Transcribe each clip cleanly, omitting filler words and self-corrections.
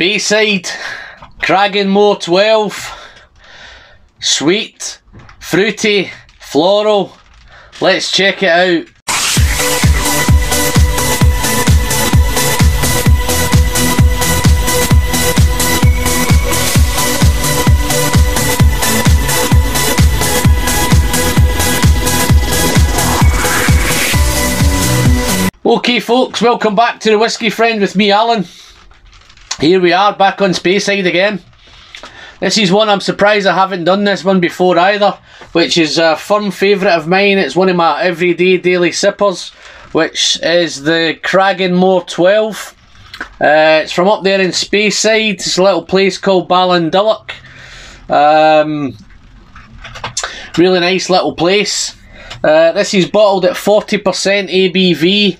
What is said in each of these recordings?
Speyside, Cragganmore 12, sweet, fruity, floral. Let's check it out. Okay folks, welcome back to the Whiskey Friend with me, Alan. Here we are, back on Speyside again. This is one I'm surprised I haven't done this one before either, which is a firm favourite of mine. It's one of my everyday daily sippers, which is the Cragganmore 12. It's from up there in Speyside. It's a little place called Ballinadilloch. Really nice little place. This is bottled at 40% ABV.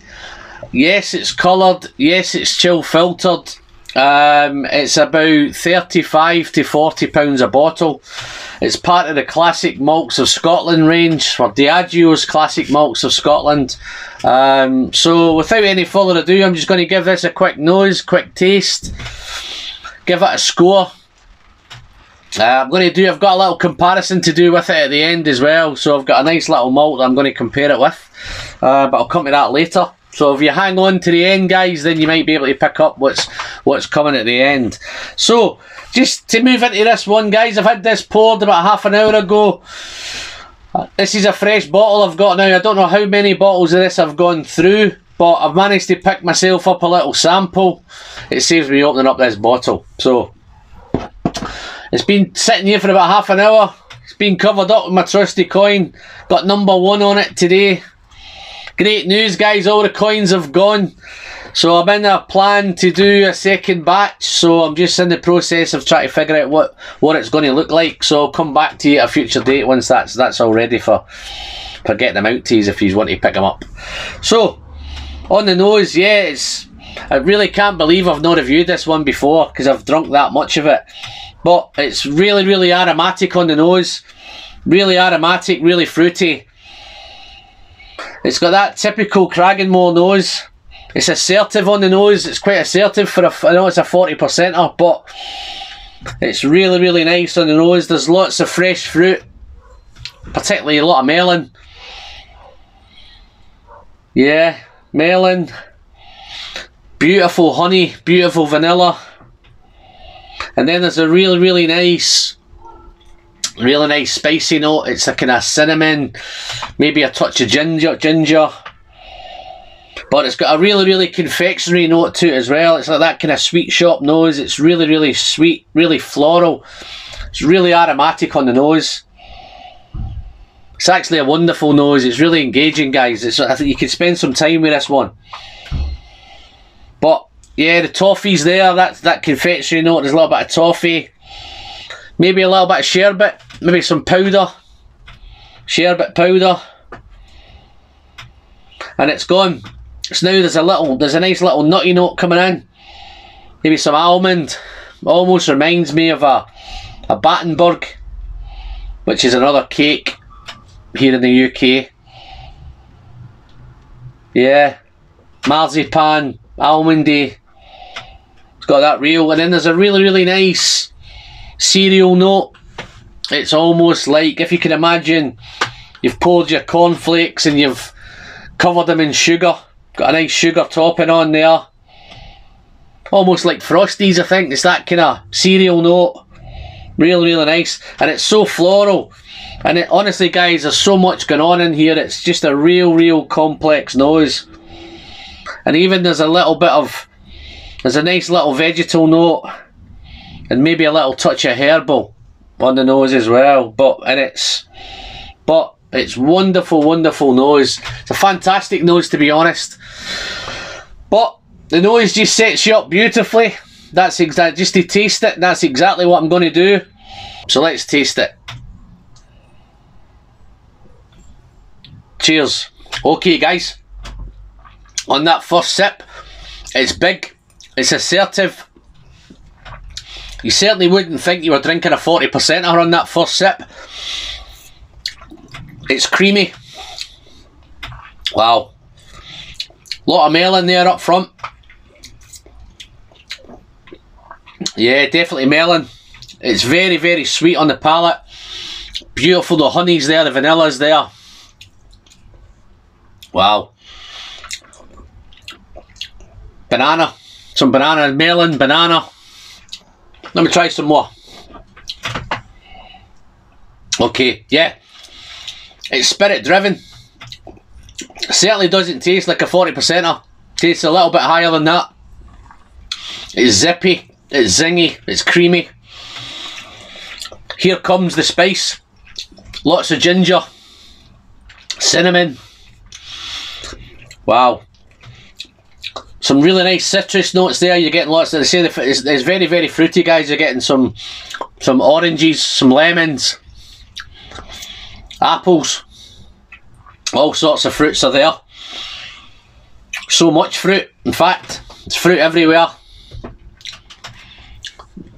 Yes, it's coloured. Yes, it's chill filtered. It's about 35 to 40 pounds a bottle. It's part of the Classic Malts of Scotland range, or Diageo's Classic Malts of Scotland. So without any further ado, I'm just going to give this a quick nose, quick taste, give it a score. I've got a little comparison to do with it at the end as well. So I've got a nice little malt that I'm going to compare it with, but I'll come to that later. So if you hang on to the end, guys, then you might be able to pick up what's coming at the end. So just to move into this one, guys, I've had this poured about half an hour ago. This is a fresh bottle I've got now. I don't know how many bottles of this I've gone through, but I've managed to pick myself up a little sample. It saves me opening up this bottle. So it's been sitting here for about half an hour. It's been covered up with my trusty coin. Got number 1 on it today. Great news, guys, all the coins have gone. So I'm in a plan to do a second batch. So I'm just in the process of trying to figure out what it's going to look like. So I'll come back to you at a future date once that's all ready for getting them out to you if you want to pick them up. So, on the nose, yeah, I really can't believe I've not reviewed this one before because I've drunk that much of it. But it's really, really aromatic on the nose. Really aromatic, really fruity. It's got that typical Cragganmore nose. It's assertive on the nose. It's quite assertive for I know it's a 40%er, but it's really, really nice on the nose. There's lots of fresh fruit, particularly a lot of melon. Yeah, melon. Beautiful honey, beautiful vanilla. And then there's a really, really nice spicy note. It's a kind of cinnamon, maybe a touch of ginger. But it's got a really, really confectionery note to it as well. It's like that kind of sweet shop nose. It's really, really sweet, really floral. It's really aromatic on the nose. It's actually a wonderful nose. It's really engaging, guys. I think you can spend some time with this one. But yeah, the toffee's there. That confectionery note. There's a little bit of toffee. Maybe a little bit of sherbet. Maybe some powder. Sherbet powder. And it's gone. So now there's a nice little nutty note coming in. Maybe some almond. Almost reminds me of a Battenberg, which is another cake here in the UK. Yeah. Marzipan, almondy. It's got that real. And then there's a really, really nice cereal note. It's almost like, if you can imagine, you've poured your cornflakes and you've covered them in sugar. Got a nice sugar topping on there. Almost like Frosties, I think. It's that kind of cereal note. Really, really nice. And it's so floral. And honestly, guys, there's so much going on in here. It's just a real complex nose. And even there's a nice little vegetal note. And maybe a little touch of herbal on the nose as well. But it's wonderful, wonderful nose. It's a fantastic nose, to be honest. But the nose just sets you up beautifully. That's just to taste it. That's exactly what I'm going to do. So let's taste it. Cheers. Okay, guys. On that first sip, it's big. It's assertive. You certainly wouldn't think you were drinking a 40%er on that first sip. It's creamy. Wow. Lot of melon there up front. Yeah, definitely melon. It's very, very sweet on the palate. Beautiful, the honey's there, the vanilla's there. Wow. Banana. Some banana, melon, banana. Let me try some more. Okay, yeah. It's spirit driven. Certainly doesn't taste like a 40%er. Tastes a little bit higher than that. It's zippy, it's zingy, it's creamy. Here comes the spice. Lots of ginger, cinnamon. Wow. Some really nice citrus notes there. You're getting lots of, they say it's very, very fruity, guys. You're getting some oranges, some lemons, apples. All sorts of fruits are there. So much fruit. In fact, it's fruit everywhere.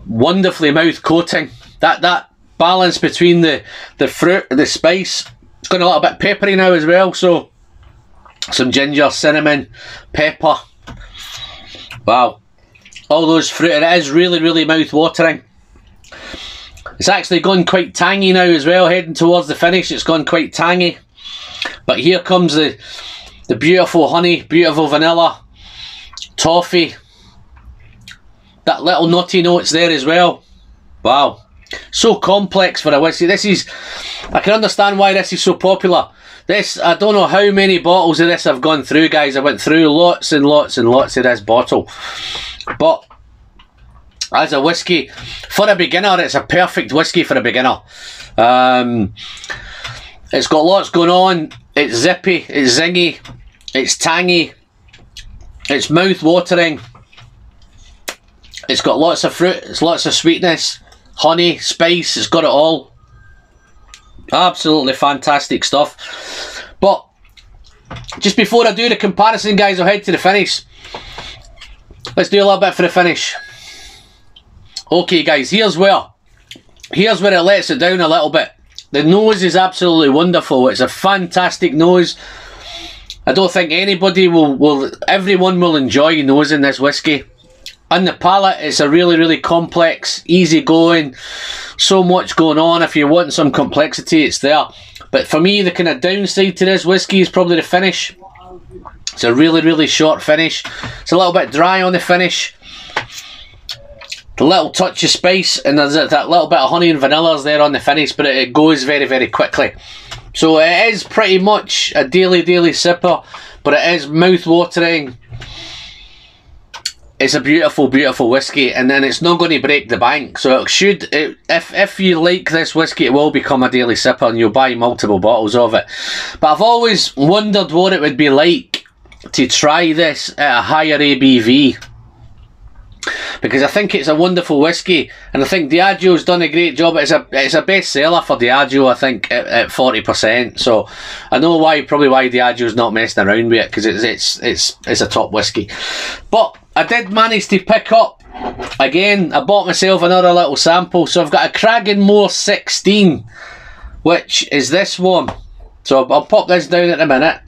Wonderfully mouth coating. That balance between the fruit and the spice. It's got a little bit peppery now as well. So some ginger, cinnamon, pepper. Wow. All those fruit, and it is really, really mouth watering. It's actually gone quite tangy now as well. Heading towards the finish, it's gone quite tangy. But here comes the beautiful honey, beautiful vanilla, toffee. That little nutty notes there as well. Wow. So complex for a whiskey. This is, I can understand why this is so popular. This, I don't know how many bottles of this I've gone through, guys. I went through lots and lots and lots of this bottle. But as a whiskey, for a beginner, it's a perfect whiskey for a beginner. It's got lots going on. It's zippy, it's zingy, it's tangy, it's mouth watering. It's got lots of fruit, it's lots of sweetness, honey, spice, it's got it all. Absolutely fantastic stuff. But just before I do the comparison, guys, I'll head to the finish. Let's do a little bit for the finish. Okay, guys, here's where it lets it down a little bit. The nose is absolutely wonderful. It's a fantastic nose. I don't think anybody everyone will enjoy nosing this whiskey. On the palate, it's a really, really complex, easy going. So much going on. If you want some complexity, it's there. But for me, the kind of downside to this whiskey is probably the finish. It's a really, really short finish. It's a little bit dry on the finish. The little touch of spice, and there's that little bit of honey and vanilla there on the finish, but it goes very, very quickly. So it is pretty much a daily sipper, but it is mouth-watering. It's a beautiful, beautiful whiskey, and then it's not going to break the bank. So it should, if you like this whiskey, it will become a daily sipper, and you'll buy multiple bottles of it. But I've always wondered what it would be like to try this at a higher ABV, because I think it's a wonderful whiskey, and I think Diageo's done a great job. It's a best seller for Diageo, I think, at 40%. So I know probably why Diageo's not messing around with it, because it's a top whiskey. But I did manage to pick up, again, I bought myself another little sample. So I've got a Cragganmore 16, which is this one. So I'll pop this down in a minute.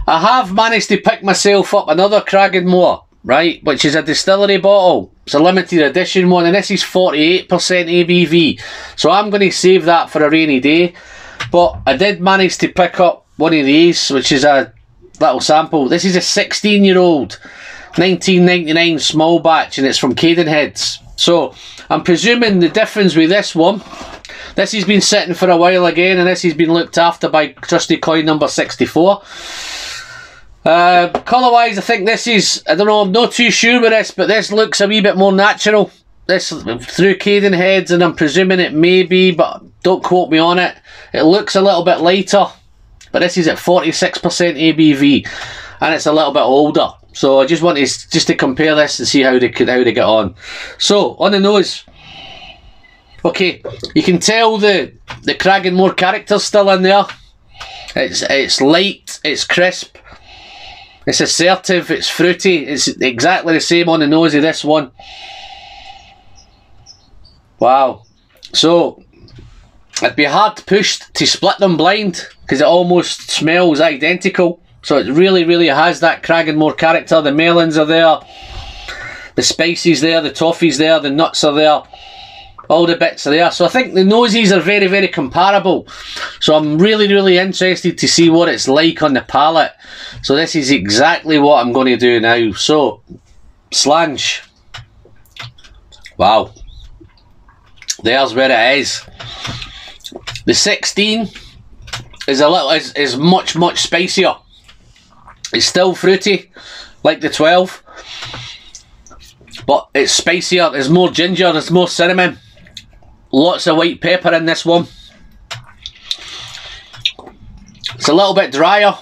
I have managed to pick myself up another Cragganmore, right, which is a distillery bottle. It's a limited edition one, and this is 48% ABV. So I'm going to save that for a rainy day. But I did manage to pick up one of these, which is a little sample. This is a 16-year-old 1999 small batch, and it's from Cadenheads. So I'm presuming the difference with this one, this has been sitting for a while again, and this has been looked after by trusty coin number 64. Colour wise, I think this is, I don't know, I'm not too sure with this, but this looks a wee bit more natural. This through Cadenheads, and I'm presuming it may be, but don't quote me on it. It looks a little bit lighter, but this is at 46% ABV, and it's a little bit older. So I just wanted to compare this and see how they get on. So on the nose, okay, you can tell the Cragganmore character's still in there. It's light, it's crisp, it's assertive, it's fruity. It's exactly the same on the nose of this one. Wow. So I'd be hard pushed to split them blind, because it almost smells identical. So it really, really has that Cragganmore character. The melons are there, The spices there, the toffee's there, the nuts are there. All the bits are there. So I think the noses are very, very comparable. So I'm really, really interested to see what it's like on the palate. So this is exactly what I'm going to do now. So, slange. Wow. There's where it is. The 16 is much spicier. It's still fruity, like the 12, but it's spicier. There's more ginger, there's more cinnamon, lots of white pepper in this one. It's a little bit drier.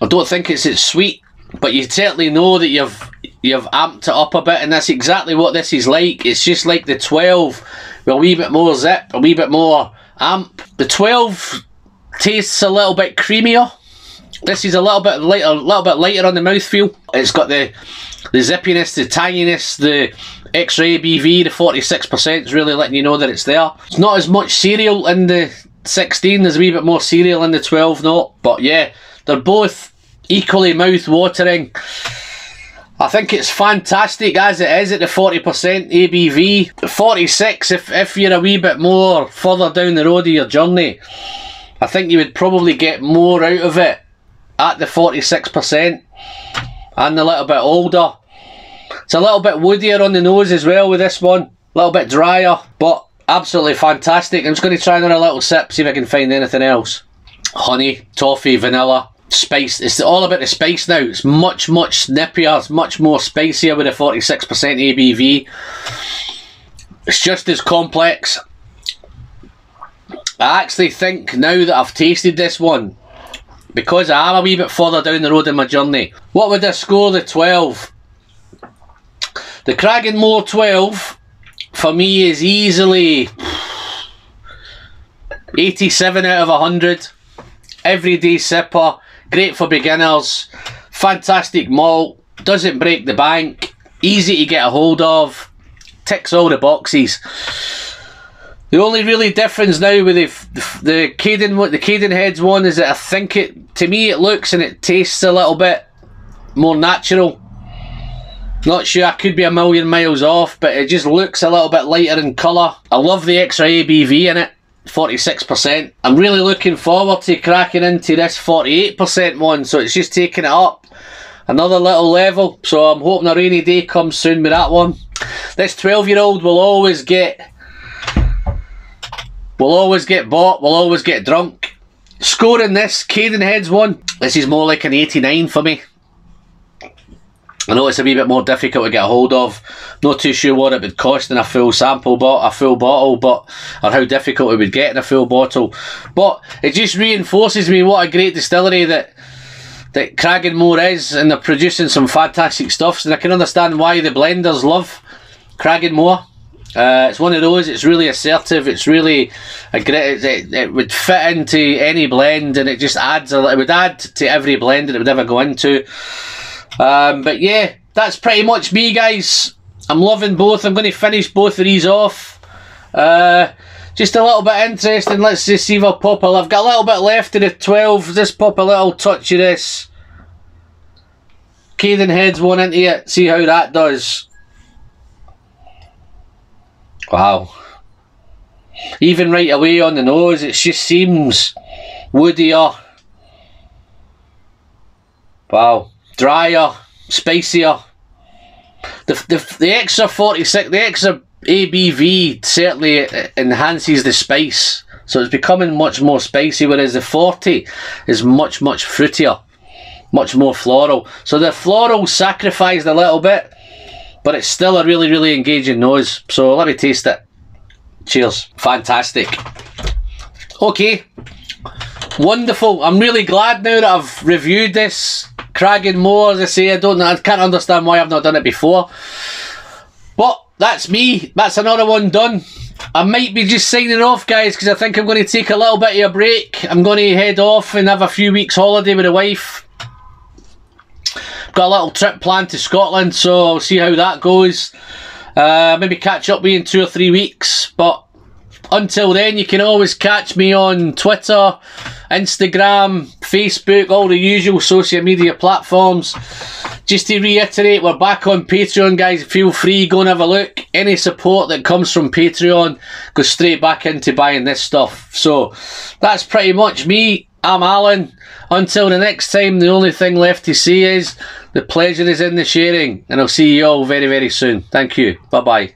I don't think it's as sweet, but you certainly know that you've amped it up a bit, and that's exactly what this is like. It's just like the 12 with a wee bit more zip, a wee bit more amp. The 12 tastes a little bit creamier. This is a little bit lighter on the mouthfeel. It's got the zippiness, the tanginess, the extra ABV. The 46% is really letting you know that it's there. It's not as much cereal in the 16. There's a wee bit more cereal in the 12 note. But yeah, they're both equally mouth-watering. I think it's fantastic as it is at the 40% ABV. The 46, if you're a wee bit more further down the road of your journey, I think you would probably get more out of it at the 46% and a little bit older. It's a little bit woodier on the nose as well with this one. A little bit drier, but absolutely fantastic. I'm just going to try another little sip, see if I can find anything else. Honey, toffee, vanilla, spice. It's all about the spice now. It's much snippier. It's much more spicier with a 46% ABV. It's just as complex. I actually think now that I've tasted this one, because I am a wee bit further down the road in my journey, what would I score the 12? The Cragganmore 12 for me is easily 87 out of 100. Everyday sipper, great for beginners, fantastic malt, doesn't break the bank, easy to get a hold of, ticks all the boxes. The only really difference now with the Cadenheads one is that I think to me it looks and it tastes a little bit more natural. Not sure, I could be a million miles off, but it just looks a little bit lighter in colour. I love the extra ABV in it, 46%. I'm really looking forward to cracking into this 48% one, so it's just taking it up another little level. So I'm hoping a rainy day comes soon with that one. This 12-year-old will always get bought, will always get drunk. Scoring this Cadenheads one, this is more like an 89 for me. I know it's a wee bit more difficult to get a hold of. Not too sure what it would cost in a full sample bottle, but or how difficult it would get in a full bottle. But it just reinforces me what a great distillery that Cragganmore is, and they're producing some fantastic stuff. And I can understand why the blenders love Cragganmore. It's one of those. It's really assertive. It's really a great. It would fit into any blend, and it just adds. It would add to every blend that it would ever go into. But yeah, that's pretty much me, guys. I'm loving both. I'm going to finish both of these off. Just a little bit interesting. Let's just see if I'll pop I've got a little bit left of the 12. Just pop a little touch of this Cadenheads one into it. See how that does. Wow. Even right away on the nose, it just seems woodier. Wow. Drier, spicier. The extra 46, the extra ABV certainly enhances the spice, so it's becoming much more spicy, whereas the 40 is much fruitier, much more floral. So the floral sacrificed a little bit, but it's still a really engaging nose. So let me taste it. Cheers. Fantastic. Okay, wonderful. I'm really glad now that I've reviewed this Cragganmore. As I say, I can't understand why I've not done it before. But that's me. That's another one done. I might be just signing off, guys, because I think I'm going to take a little bit of a break. I'm going to head off and have a few weeks holiday with the wife. Got a little trip planned to Scotland, so I'll see how that goes. Maybe catch up with you in 2 or 3 weeks. But until then, you can always catch me on Twitter Instagram, Facebook, all the usual social media platforms. Just to reiterate, we're back on Patreon, guys. Feel free, go and have a look. Any support that comes from Patreon goes straight back into buying this stuff. So that's pretty much me. I'm Alan. Until the next time, the only thing left to say is the pleasure is in the sharing, and I'll see you all very, very soon. Thank you. Bye-bye.